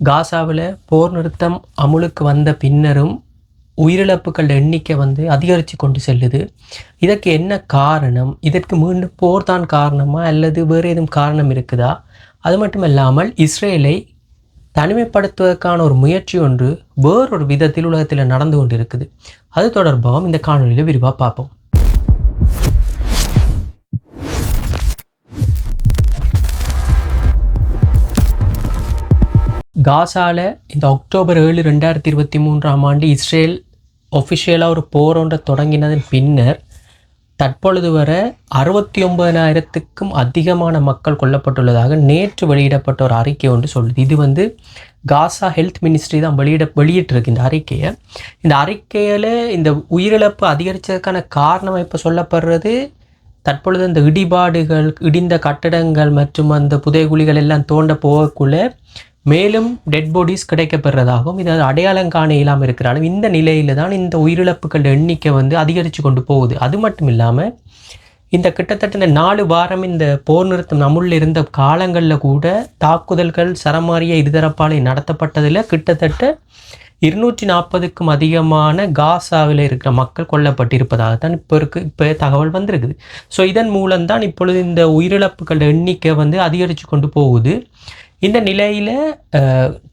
காசாவில் போர் நிறுத்தம் அமுலுக்கு வந்த பின்னரும் உயிரிழப்புகள் எண்ணிக்கை அதிகரித்து கொண்டு செல்லுது. இதற்கு என்ன காரணம்? இதற்கு மீண்டும் போர் தான் காரணமா அல்லது வேறு ஏதும் காரணம் இருக்குதா? அது மட்டும் இல்லாமல் இஸ்ரேலை தனிமைப்படுத்துவதற்கான ஒரு முயற்சி ஒன்று வேறொரு விதத்தில் உலகத்தில் நடந்து கொண்டு இருக்குது. அது தொடர்பாகவும் இந்த காணொலியில் விரிவாக பார்ப்போம். காசாவில் இந்த அக்டோபர் 7, 2023 இஸ்ரேல் ஒஃபிஷியலாக ஒரு போர் ஒன்றை தொடங்கினதன் பின்னர் தற்பொழுது வர 69,000க்கும் அதிகமான மக்கள் கொல்லப்பட்டுள்ளதாக நேற்று வெளியிடப்பட்ட ஒரு அறிக்கை ஒன்று சொல்லுது. இது காசா ஹெல்த் மினிஸ்ட்ரி தான் வெளியிட்டிருக்கு இந்த அறிக்கையை. இந்த அறிக்கையில் இந்த உயிரிழப்பு அதிகரித்ததுக்கான காரணம் இப்போ சொல்லப்படுறது தற்பொழுது இந்த இடிபாடுகள், இடிந்த கட்டடங்கள் மற்றும் அந்த புதைகுழிகள் எல்லாம் தோண்ட போகக்குள்ள மேலும் டெட் பாடிஸ் கிடைக்கப்பெறதாகவும் இது அடையாளம் காண இல்லாமல் இருக்கிறாலும் இந்த நிலையில் தான் இந்த உயிரிழப்புகள் எண்ணிக்கை அதிகரித்து கொண்டு போகுது. அது மட்டும் இல்லாமல் இந்த கிட்டத்தட்ட இந்த 4 வாரம் இந்த போர் நிறுத்தம் நம்முள்ள இருந்த காலங்களில் கூட தாக்குதல்கள் சரமாரியாக இருதரப்பாலே நடத்தப்பட்டதில் கிட்டத்தட்ட 240க்கும் அதிகமான காசாவில் இருக்கிற மக்கள் கொல்லப்பட்டிருப்பதாகத்தான் இப்போ தகவல் வந்திருக்குது. ஸோ இதன் மூலம்தான் இப்பொழுது இந்த உயிரிழப்புகள் எண்ணிக்கை அதிகரித்து கொண்டு போகுது. இந்த நிலையில்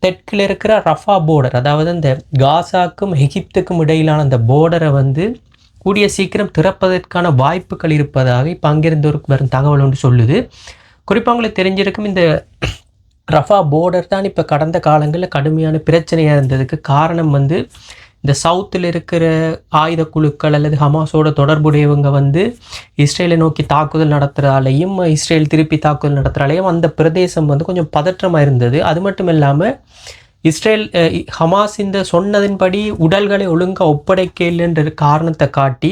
தெற்கில் இருக்கிற ரஃபா போர்டர், அதாவது அந்த காசாக்கும் எகிப்துக்கும் இடையிலான அந்த போர்டரை கூடிய சீக்கிரம் திறப்பதற்கான வாய்ப்புகள் இருப்பதாக இப்போ அங்கிருந்து வரும் தகவல் ஒன்று சொல்லுது. குறிப்பாக உங்களுக்கு தெரிஞ்சிருக்கும், இந்த ரஃபா போர்டர் தான் இப்போ கடந்த காலங்களில் கடுமையான பிரச்சனையாக இருந்ததுக்கு காரணம் இந்த சவுத்தில் இருக்கிற ஆயுத குழுக்கள் அல்லது ஹமாஸோட தொடர்புடையவங்க இஸ்ரேலை நோக்கி தாக்குதல் நடத்துகிறாலையும் இஸ்ரேல் திருப்பி தாக்குதல் நடத்துகிறாலையும் அந்த பிரதேசம் கொஞ்சம் பதற்றமாக இருந்தது. அது மட்டும் இல்லாமல் இஸ்ரேல் ஹமாஸ் இந்த சொன்னதின்படி உடல்களை ஒழுங்காக ஒப்படைக்கலைன்ற காரணத்தை காட்டி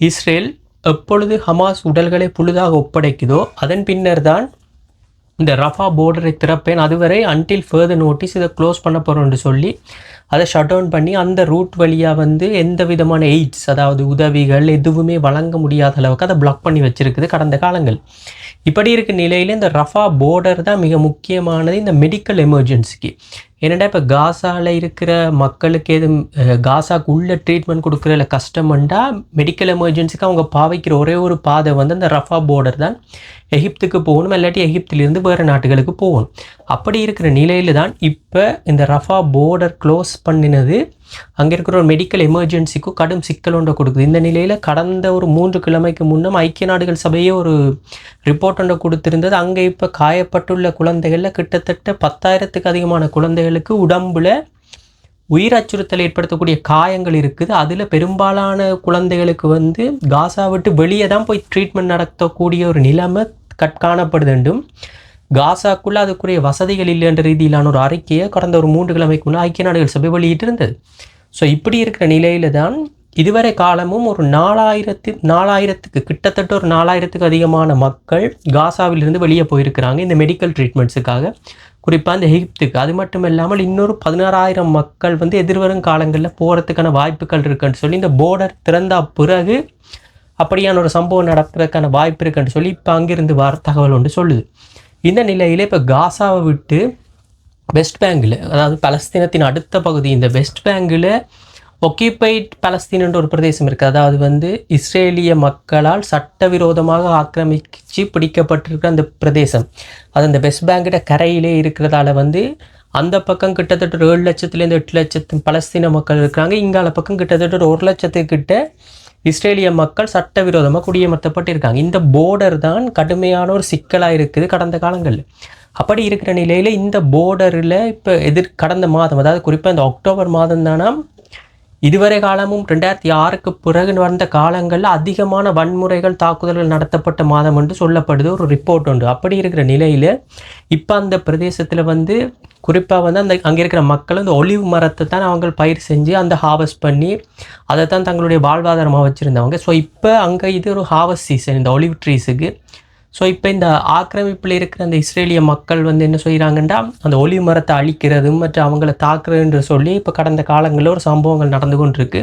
இஸ்ரேல் எப்பொழுது ஹமாஸ் உடல்களை புழுதாக ஒப்படைக்குதோ அதன் பின்னர் தான் இந்த ரஃபா போர்டரை திறப்பேன், அதுவரை அன்டில் ஃபர்தர் நோட்டீஸ் இதை க்ளோஸ் பண்ண போகிறோன்னு சொல்லி அதை ஷட் டவுன் பண்ணி அந்த ரூட் வழியாக எந்த விதமான எய்ட்ஸ், அதாவது உதவிகள் எதுவுமே வழங்க முடியாத அளவுக்கு அதை பிளாக் பண்ணி வச்சுருக்குது கடந்த காலங்கள். இப்படி இருக்க நிலையில் இந்த ரஃபா போர்டர் தான் மிக முக்கியமானது இந்த மெடிக்கல் எமர்ஜென்சிக்கு. ஏன்னாடா இப்போ காசாவில் இருக்கிற மக்களுக்கு எதுவும் காசாக்கு உள்ள ட்ரீட்மெண்ட் கொடுக்குறதுல கஷ்டம்ண்டா மெடிக்கல் எமர்ஜென்சிக்கு அவங்க பாவிக்கிற ஒரே ஒரு பாதை அந்த ரஃபா போர்டர் தான். எகிப்துக்கு போகணும், இல்லாட்டி எகிப்திலிருந்து வேறு நாட்டுகளுக்கு போகணும். அப்படி இருக்கிற நிலையில் தான் இப்போ இந்த ரஃபா போர்டர் க்ளோஸ் பண்ணினது அங்கே இருக்கிற ஒரு மெடிக்கல் எமர்ஜென்சிக்கும் கடும் சிக்கல் ஒன்றை கொடுக்குது. இந்த நிலையில் கடந்த ஒரு 3 கிழமைக்கு முன்னும் ஐக்கிய நாடுகள் சபையே ஒரு ரிப்போர்ட் ஒன்றை கொடுத்திருந்தது. அங்கே இப்போ காயப்பட்டுள்ள குழந்தைகளில் கிட்டத்தட்ட 10,000க்கு அதிகமான குழந்தைகளுக்கு உடம்புல உயிர் அச்சுறுத்தல் ஏற்படுத்தக்கூடிய காயங்கள் இருக்குது. அதில் பெரும்பாலான குழந்தைகளுக்கு காசா விட்டு வெளியே தான் போய் ட்ரீட்மெண்ட் நடத்தக்கூடிய ஒரு நிலைமை காணப்படுது என்றும் காசாக்குள்ளே அதுக்குரிய வசதிகள் இல்லை என்ற ரீதியிலான ஒரு அறிக்கையை கடந்த ஒரு 3 கிழமைக்கு முன்னே ஐக்கிய நாடுகள் சபை வெளியிட்டு இருந்தது. ஸோ இப்படி இருக்கிற நிலையில் தான் இதுவரை காலமும் ஒரு 4,000க்கு கிட்டத்தட்ட ஒரு 4,000க்கு அதிகமான மக்கள் காசாவிலிருந்து வெளியே போயிருக்கிறாங்க இந்த மெடிக்கல் ட்ரீட்மெண்ட்ஸுக்காக, குறிப்பாக இந்த எகிப்துக்கு. அது மட்டும் இல்லாமல் இன்னொரு 16,000 மக்கள் எதிர்வரும் காலங்களில் போகிறதுக்கான வாய்ப்புகள் இருக்குன்னு சொல்லி இந்த போர்டர் திறந்த பிறகு அப்படியான ஒரு சம்பவம் நடக்கிறதுக்கான வாய்ப்பு இருக்குன்னு சொல்லி இப்போ அங்கிருந்து வர தகவல் ஒன்று சொல்லுது. இந்த நிலையில் இப்போ காசாவை விட்டு வெஸ்ட் பேங்கில், அதாவது பலஸ்தீனத்தின் அடுத்த பகுதி இந்த வெஸ்ட் பேங்கில் ஒக்கிபைட் பலஸ்தீன் ஒரு பிரதேசம் இருக்குது. அதாவது இஸ்ரேலிய மக்களால் சட்டவிரோதமாக ஆக்கிரமிச்சு பிடிக்கப்பட்டிருக்கிற அந்த பிரதேசம் அது அந்த வெஸ்ட் பேங்கிட்ட கரையிலே இருக்கிறதால அந்த பக்கம் கிட்டத்தட்ட 7 லட்சத்துலேருந்து 8 லட்சத்து பலஸ்தீன மக்கள் இருக்கிறாங்க. இங்கால பக்கம் கிட்டத்தட்ட ஒரு 1 லட்சத்துக்கிட்ட இஸ்ரேலிய மக்கள் சட்டவிரோதமாக குடியமர்த்தப்பட்டிருக்காங்க. இந்த போர்டர் தான் கடுமையான ஒரு சிக்கலாக இருக்குது கடந்த காலங்களில். அப்படி இருக்கிற நிலையில் இந்த போர்டரில் இப்போ கடந்த மாதம், அதாவது குறிப்பாக இந்த அக்டோபர் மாதம் தானா இதுவரை காலமும் 2006க்கு பிறகு வந்த காலங்களில் அதிகமான வன்முறைகள் தாக்குதல்கள் நடத்தப்பட்ட மாதம் என்று சொல்லப்படுது ஒரு ரிப்போர்ட் உண்டு. அப்படி இருக்கிற நிலையில் இப்போ அந்த பிரதேசத்தில் குறிப்பாக அந்த அங்கே இருக்கிற மக்கள் அந்த ஒலிவ் மரத்தை தான் அவங்க பயிர் செஞ்சு அந்த ஹார்வெஸ்ட் பண்ணி அதை தான் தங்களுடைய வாழ்வாதாரமாக வச்சுருந்தவங்க. ஸோ இப்போ அங்கே இது ஒரு ஹார்வெஸ்ட் சீசன் இந்த ஒலிவ் ட்ரீஸுக்கு. ஸோ இப்போ இந்த ஆக்கிரமிப்பில் இருக்கிற அந்த இஸ்ரேலிய மக்கள் என்ன செய்கிறாங்கன்னா அந்த ஒலிவ் மரத்தை அழிக்கிறதும் மற்றும் அவங்கள தாக்குறதுன்ற சொல்லி இப்போ கடந்த காலங்களில் ஒரு சம்பவங்கள் நடந்து கொண்டிருக்கு.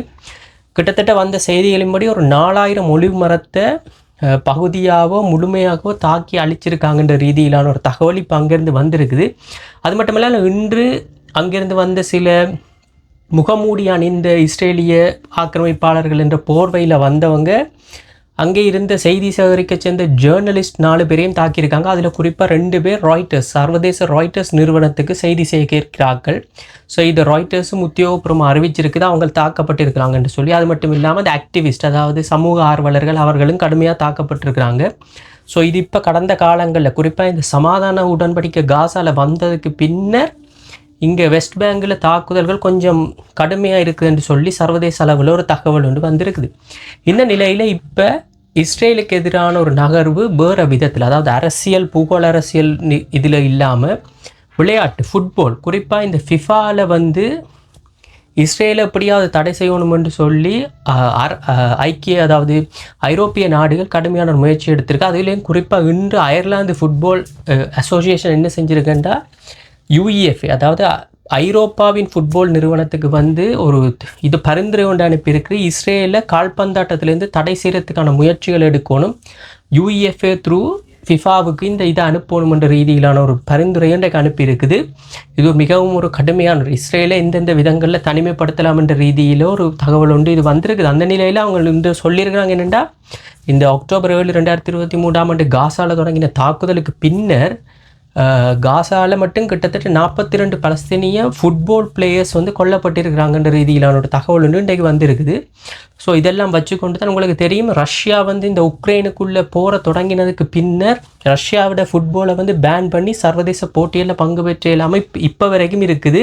கிட்டத்தட்ட வந்த செய்திகளின்படி ஒரு 4,000 ஒலிவ் மரத்தை பகுதியாகவோ முழுமையாகவோ தாக்கி அழிச்சிருக்காங்கன்ற ரீதியிலான ஒரு தகவல் இப்போ அங்கேருந்து வந்திருக்குது. அது மட்டும் இல்லாமல் இன்று அங்கேருந்து வந்த சில முகமூடி அணிந்த இஸ்ரேலிய ஆக்கிரமிப்பாளர்கள் என்ற போர்வையில் வந்தவங்க அங்கே இருந்த செய்தி சேகரிக்க சேர்ந்த ஜேர்னலிஸ்ட் 4 பேரையும் தாக்கியிருக்காங்க. அதில் குறிப்பாக 2 பேர் ராய்ட்டர்ஸ், சர்வதேச ராய்ட்டர்ஸ் நிறுவனத்துக்கு செய்தி சேகரிக்கிறார்கள். ஸோ இது ராய்ட்டர்ஸும் உத்தியோகபூர்வமாக அறிவிச்சிருக்குது அவங்க தாக்கப்பட்டிருக்கிறாங்கன்னு சொல்லி. அது மட்டும் இல்லாமல் அந்த ஆக்டிவிஸ்ட், அதாவது சமூக ஆர்வலர்கள், அவர்களும் கடுமையாக தாக்கப்பட்டிருக்கிறாங்க. ஸோ இது இப்போ கடந்த காலங்களில் குறிப்பாக இந்த சமாதான உடன்படிக்கை காசாவில் வந்ததுக்கு பின்னர் இங்கே வெஸ்ட் பேங்கில் தாக்குதல்கள் கொஞ்சம் கடுமையாக இருக்குதுன்னு சொல்லி சர்வதேச அளவில் ஒரு தகவல் ஒன்று வந்திருக்குது. இந்த நிலையில் இப்போ இஸ்ரேலுக்கு எதிரான ஒரு நகர்வு வேறு விதத்தில், அதாவது அரசியல், பூகோள அரசியல் இதில் இல்லாமல் விளையாட்டு, ஃபுட்பால், குறிப்பாக இந்த ஃபிஃபாவில் வந்து இஸ்ரேலை எப்படியாவது தடை செய்யணுமென்று சொல்லி அதாவது ஐரோப்பிய நாடுகள் கடுமையான ஒரு முயற்சி எடுத்திருக்கு. அதுலேயும் குறிப்பாக இன்று அயர்லாந்து ஃபுட்பால் அசோசியேஷன் என்ன செஞ்சுருக்குன்னா யுஇஎஃப்ஏ, அதாவது ஐரோப்பாவின் ஃபுட்பால் நிறுவனத்துக்கு வந்து ஒரு பரிந்துரை ஒன்று அனுப்பியிருக்கு. இஸ்ரேலில் கால்பந்தாட்டத்திலேருந்து தடை செய்கிறதுக்கான முயற்சிகள் எடுக்கணும், யுஇஎஃப்ஏ த்ரூ ஃபிஃபாவுக்கு இந்த இதை அனுப்பணுமென்ற ரீதியிலான ஒரு பரிந்துரை இன்றைக்கு அனுப்பியிருக்குது. இது மிகவும் ஒரு கடுமையான இஸ்ரேலை எந்தெந்த விதங்களில் தனிமைப்படுத்தலாம் என்ற ரீதியில் ஒரு தகவல் ஒன்று இது வந்திருக்குது. அந்த நிலையில் அவங்க இந்த சொல்லியிருக்கிறாங்க என்னென்னா, இந்த அக்டோபர் 7, 2023 காசாவில் தொடங்கின தாக்குதலுக்கு பின்னர் காசாவில் மட்டும் கிட்டத்தட்ட 42 பலஸ்தீனிய ஃபுட்பால் பிளேயர்ஸ் வந்து கொல்லப்பட்டிருக்கிறாங்கன்ற ரீதியிலான ஒரு தகவல் ஒன்று இன்றைக்கு வந்திருக்குது. ஸோ இதெல்லாம் வச்சுக்கொண்டு தான் உங்களுக்கு தெரியும், ரஷ்யா வந்து இந்த உக்ரைனுக்குள்ளே போரை தொடங்கினதுக்கு பின்னர் ரஷ்யாவோட ஃபுட்பாலை வந்து பேன் பண்ணி சர்வதேச போட்டியில் பங்கு பெற்ற இல்லாமல் இப்போ வரைக்கும் இருக்குது.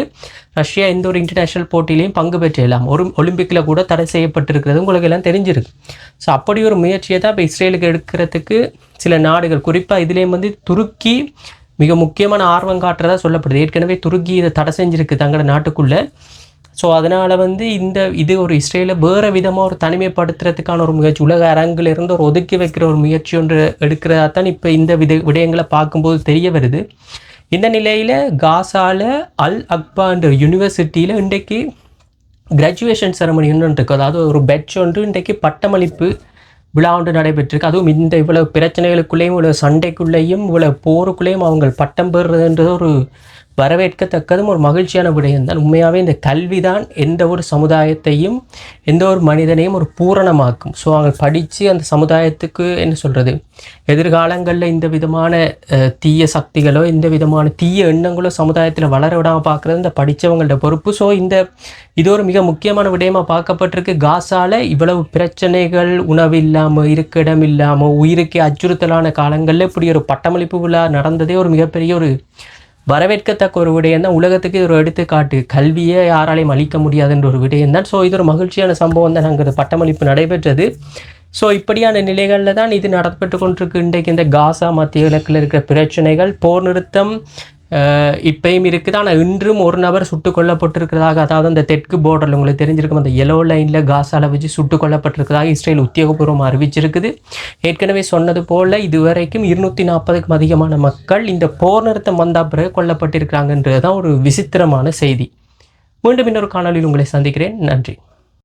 ரஷ்யா எந்த ஒரு இன்டர்நேஷ்னல் போட்டியிலையும் பங்கு பெற்ற இல்லாமல் ஒரு ஒலிம்பிக்கில் கூட தடை செய்யப்பட்டிருக்கிறது உங்களுக்கு எல்லாம் தெரிஞ்சிருக்கு. ஸோ அப்படி ஒரு முயற்சியை தான் இப்போ இஸ்ரேலுக்கு எடுக்கிறதுக்கு சில நாடுகள், குறிப்பாக இதுலேயும் வந்து துருக்கி மிக முக்கியமான ஆர்வம் காட்டுறதா சொல்லப்படுது. ஏற்கனவே துருக்கி இதை தடை செஞ்சுருக்கு தங்களோட நாட்டுக்குள்ளே. ஸோ அதனால் வந்து இது ஒரு இஸ்ரேலை வேறு விதமாக ஒரு தனிமைப்படுத்துறதுக்கான ஒரு முயற்சி, உலக அரங்கிலிருந்து ஒரு ஒதுக்கி வைக்கிற ஒரு முயற்சி ஒன்று எடுக்கிறதா தான் இப்போ இந்த விடயங்களை பார்க்கும்போது தெரிய வருது. இந்த நிலையில் காசாவில் அல் அக்பா என்ற யூனிவர்சிட்டியில் இன்றைக்கு கிராஜுவேஷன் செரமனி ஒன்று இருக்குது. அதாவது ஒரு பெட்ச் ஒன்று இன்றைக்கு பட்டமளிப்பு விழா ஒன்று நடைபெற்றிருக்கு. அதுவும் இந்த இவ்வளவு பிரச்சனைகளுக்குள்ளேயும் இவ்வளவு சண்டைக்குள்ளேயும் இவ்வளவு போருக்குள்ளேயும் அவங்க பட்டம் பெறுறதுன்றது ஒரு வரவேற்கத்தக்கதும் ஒரு மகிழ்ச்சியான விடயம் தான். உண்மையாகவே இந்த கல்வி தான் எந்த ஒரு சமுதாயத்தையும் எந்த ஒரு மனிதனையும் ஒரு பூரணமாக்கும். ஸோ அவங்க படித்து அந்த சமுதாயத்துக்கு என்ன சொல்கிறது, எதிர்காலங்களில் இந்த விதமான தீய சக்திகளோ இந்த விதமான தீய எண்ணங்களோ சமுதாயத்தில் வளர விடாமல் பார்க்குறது இந்த படித்தவங்களோட பொறுப்பு. ஸோ இது ஒரு மிக முக்கியமான விடயமாக பார்க்கப்பட்டிருக்கு. காசாவில் இவ்வளவு பிரச்சனைகள், உணவு இல்லாமல், இருக்க இடம் இல்லாமல், உயிருக்கு அச்சுறுத்தலான காலங்களில் இப்படி ஒரு பட்டமளிப்பு விழா நடந்ததே ஒரு மிகப்பெரிய ஒரு வரவேற்கத்தக்க ஒரு விடயம் தான். உலகத்துக்கு இது ஒரு எடுத்துக்காட்டு, கல்வியை யாராலையும் அளிக்க முடியாதுன்ற ஒரு விடயம் தான். ஸோ இது ஒரு மகிழ்ச்சியான சம்பவம் தான் அங்கே பட்டமளிப்பு நடைபெற்றது. ஸோ இப்படியான நிலைகளில் தான் இது நடப்பட்டு கொண்டிருக்கு. இன்றைக்கு இந்த காசா மத்திய கிழக்கில் இருக்கிற பிரச்சனைகள், போர் நிறுத்தம் இப்பயும் இருக்குது. ஆனால் இன்றும் ஒரு நபர் சுட்டுக் கொல்லப்பட்டிருக்கிறதாக, அதாவது அந்த தெற்கு போர்டரில் உங்களுக்கு தெரிஞ்சிருக்கும் அந்த எல்லோ லைனில் காசாவில் வச்சு சுட்டுக் கொல்லப்பட்டிருக்கிறதாக இஸ்ரேல் உத்தியோகபூர்வமாக அறிவிச்சிருக்குது. ஏற்கனவே சொன்னது போல் இதுவரைக்கும் 240க்கும் அதிகமான மக்கள் இந்த போர் நிறுத்தம் வந்த பிறகு கொல்லப்பட்டிருக்கிறாங்கன்றது தான் ஒரு விசித்திரமான செய்தி. மீண்டும் இன்னொரு காணொலியில் உங்களை சந்திக்கிறேன். நன்றி.